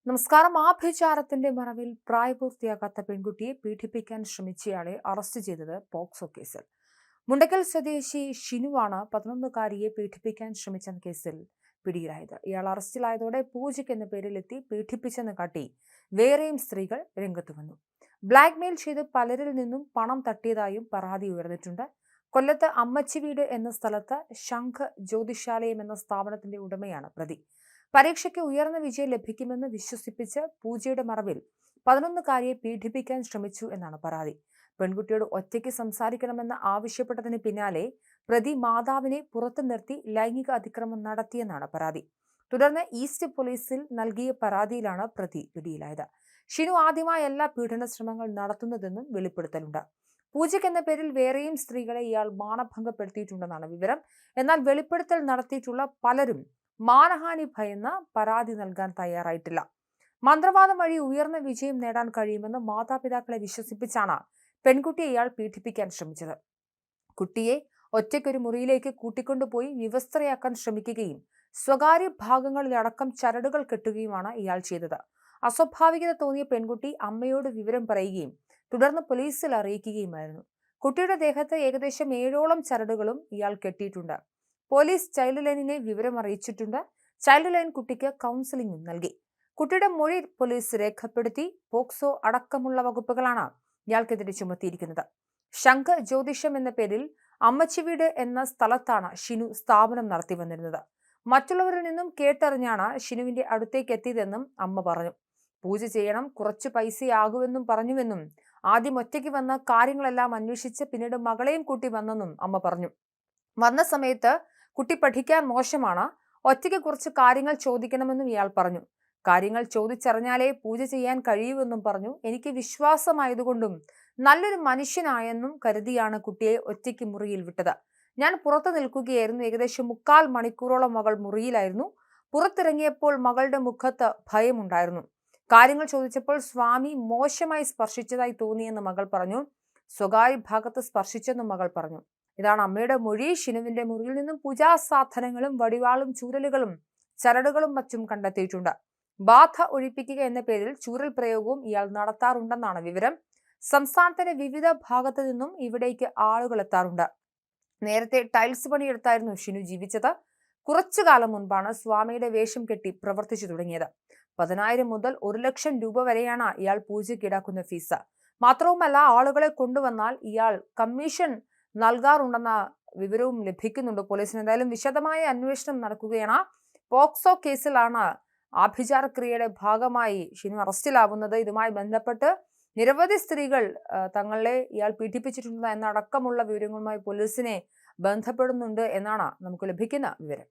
നമസ്കാരം. ആഭിചാരത്തിന്റെ മറവിൽ പ്രായപൂർത്തിയാകാത്ത പെൺകുട്ടിയെ പീഡിപ്പിക്കാൻ ശ്രമിച്ചയാളെ അറസ്റ്റ് ചെയ്തത് പോക്സോ കേസിൽ. മുണ്ടക്കൽ സ്വദേശി ഷിനുവാണ് 11കാരിയെ പീഡിപ്പിക്കാൻ ശ്രമിച്ച കേസിൽ പിടിയിലായത്. ഇയാൾ അറസ്റ്റിലായതോടെ പൂജയ്ക്ക് എന്ന പേരിലെത്തി പീഡിപ്പിച്ചെന്ന് കാട്ടി വേറെയും സ്ത്രീകൾ രംഗത്തു വന്നു. ബ്ലാക്ക്മെയിൽ ചെയ്ത് പലരിൽ നിന്നും പണം തട്ടിയതായും പരാതി ഉയർന്നിട്ടുണ്ട്. കൊല്ലത്ത് അമ്മച്ചി വീട് എന്ന സ്ഥലത്ത് ശംഖ് ജ്യോതിശാലയം എന്ന സ്ഥാപനത്തിന്റെ ഉടമയാണ് പ്രതി. പരീക്ഷയ്ക്ക് ഉയർന്ന വിജയം ലഭിക്കുമെന്ന് വിശ്വസിപ്പിച്ച് പൂജയുടെ മറവിൽ 11കാരിയെ പീഡിപ്പിക്കാൻ ശ്രമിച്ചു എന്നാണ് പരാതി. പെൺകുട്ടിയോട് ഒറ്റയ്ക്ക് സംസാരിക്കണമെന്ന് ആവശ്യപ്പെട്ടതിന് പിന്നാലെ പ്രതി മാതാവിനെ പുറത്തു നിർത്തി ലൈംഗിക അതിക്രമം നടത്തിയെന്നാണ് പരാതി. തുടർന്ന് ഈസ്റ്റ് പോലീസിൽ നൽകിയ പരാതിയിലാണ് പ്രതി പിടിയിലായത്. ഷിനു ആദ്യമായല്ല പീഡന ശ്രമങ്ങൾ നടത്തുന്നതെന്നും വെളിപ്പെടുത്തലുണ്ട്. പൂജയ്ക്ക് എന്ന പേരിൽ വേറെയും സ്ത്രീകളെ ഇയാൾ മാനഭംഗപ്പെടുത്തിയിട്ടുണ്ടെന്നാണ് വിവരം. എന്നാൽ വെളിപ്പെടുത്തൽ നടത്തിയിട്ടുള്ള പലരും മാനഹാനി ഭയന്ന് പരാതി നൽകാൻ തയ്യാറായിട്ടില്ല. മന്ത്രവാദം വഴി ഉയർന്ന വിജയം നേടാൻ കഴിയുമെന്ന് മാതാപിതാക്കളെ വിശ്വസിപ്പിച്ചാണ് പെൺകുട്ടിയെ ഇയാൾ പീഡിപ്പിക്കാൻ ശ്രമിച്ചത്. കുട്ടിയെ ഒറ്റയ്ക്കൊരു മുറിയിലേക്ക് കൂട്ടിക്കൊണ്ടുപോയി വിവസ്ത്രയാക്കാൻ ശ്രമിക്കുകയും സ്വകാര്യ ഭാഗങ്ങളിലടക്കം ചരടുകൾ കെട്ടുകയുമാണ് ഇയാൾ ചെയ്തത്. അസ്വാഭാവികത തോന്നിയ പെൺകുട്ടി അമ്മയോട് വിവരം പറയുകയും തുടർന്ന് പോലീസിൽ അറിയിക്കുകയുമായിരുന്നു. കുട്ടിയുടെ ദേഹത്ത് ഏകദേശം 7ഓളം ചരടുകളും ഇയാൾ കെട്ടിയിട്ടുണ്ട്. പോലീസ് ചൈൽഡ് ലൈനിനെ വിവരം അറിയിച്ചിട്ടുണ്ട്. ചൈൽഡ് ലൈൻ കുട്ടിക്ക് കൗൺസിലിംഗും നൽകി. കുട്ടിയുടെ മൊഴി പോലീസ് രേഖപ്പെടുത്തി. പോക്സോ അടക്കമുള്ള വകുപ്പുകളാണ് ഇയാൾക്കെതിരെ ചുമത്തിയിരിക്കുന്നത്. ശംഖ് ജ്യോതിഷം എന്ന പേരിൽ അമ്മച്ചി വീട് എന്ന സ്ഥലത്താണ് ഷിനു സ്ഥാപനം നടത്തി വന്നിരുന്നത്. മറ്റുള്ളവരിൽ നിന്നും കേട്ടറിഞ്ഞാണ് ഷിനുവിന്റെ അടുത്തേക്ക് എത്തിയതെന്നും അമ്മ പറഞ്ഞു. പൂജ ചെയ്യണം, കുറച്ച് പൈസയാകുമെന്നും പറഞ്ഞുവെന്നും ആദ്യം ഒറ്റയ്ക്ക് വന്ന കാര്യങ്ങളെല്ലാം അന്വേഷിച്ച് പിന്നീട് മകളെയും കൂട്ടി വന്നെന്നും അമ്മ പറഞ്ഞു. വന്ന സമയത്ത് കുട്ടി പഠിക്കാൻ മോശമാണ്, ഒറ്റയ്ക്ക് കുറച്ച് കാര്യങ്ങൾ ചോദിക്കണമെന്നും ഇയാൾ പറഞ്ഞു. കാര്യങ്ങൾ ചോദിച്ചറിഞ്ഞാലേ പൂജ ചെയ്യാൻ കഴിയൂവെന്നും പറഞ്ഞു. എനിക്ക് വിശ്വാസമായതുകൊണ്ടും നല്ലൊരു മനുഷ്യനായെന്നും കരുതിയാണ് കുട്ടിയെ ഒറ്റയ്ക്ക് മുറിയിൽ വിട്ടത്. ഞാൻ പുറത്തു നിൽക്കുകയായിരുന്നു. ഏകദേശം 3/4 മണിക്കൂറോളം മകൾ മുറിയിലായിരുന്നു. പുറത്തിറങ്ങിയപ്പോൾ മകളുടെ മുഖത്ത് ഭയമുണ്ടായിരുന്നു. കാര്യങ്ങൾ ചോദിച്ചപ്പോൾ സ്വാമി മോശമായി സ്പർശിച്ചതായി തോന്നിയെന്ന് മകൾ പറഞ്ഞു. സ്വകാര്യ ഭാഗത്ത് സ്പർശിച്ചെന്നും മകൾ പറഞ്ഞു. ഇതാണ് അമ്മയുടെ മൊഴി. ഷിനുവിന്റെ മുറിയിൽ നിന്നും പൂജാ സാധനങ്ങളും വടിവാളും ചൂരലുകളും ചരടുകളും മറ്റും കണ്ടെത്തിയിട്ടുണ്ട്. ബാധ ഒഴിപ്പിക്കുക എന്ന പേരിൽ ചൂരൽ പ്രയോഗവും ഇയാൾ നടത്താറുണ്ടെന്നാണ് വിവരം. സംസ്ഥാനത്തിന്റെ വിവിധ ഭാഗത്തു നിന്നും ഇവിടേക്ക് ആളുകൾ എത്താറുണ്ട്. നേരത്തെ ടൈൽസ് പണിയെടുത്തായിരുന്നു ഷിനു ജീവിച്ചത്. കുറച്ചു കാലം മുൻപാണ് സ്വാമിയുടെ വേഷം കെട്ടി പ്രവർത്തിച്ചു തുടങ്ങിയത്. 10,000 മുതൽ 1 ലക്ഷം രൂപ വരെയാണ് ഇയാൾ പൂജയ്ക്ക് ഈടാക്കുന്ന ഫീസ്. മാത്രവുമല്ല, ആളുകളെ കൊണ്ടുവന്നാൽ ഇയാൾ കമ്മീഷൻ നൽകാറുണ്ടെന്ന വിവരവും ലഭിക്കുന്നുണ്ട് പോലീസിന്. എന്തായാലും വിശദമായ അന്വേഷണം നടക്കുകയാണ്. പോക്സോ കേസിലാണ് ആഭിചാരക്രിയയുടെ ഭാഗമായി ഷിനു അറസ്റ്റിലാവുന്നത്. ഇതുമായി ബന്ധപ്പെട്ട് നിരവധി സ്ത്രീകൾ തങ്ങളെ ഇയാൾ പീഡിപ്പിച്ചിട്ടുണ്ട് എന്നടക്കമുള്ള വിവരങ്ങളുമായി പോലീസിനെ ബന്ധപ്പെടുന്നുണ്ട് എന്നാണ് നമുക്ക് ലഭിക്കുന്ന വിവരം.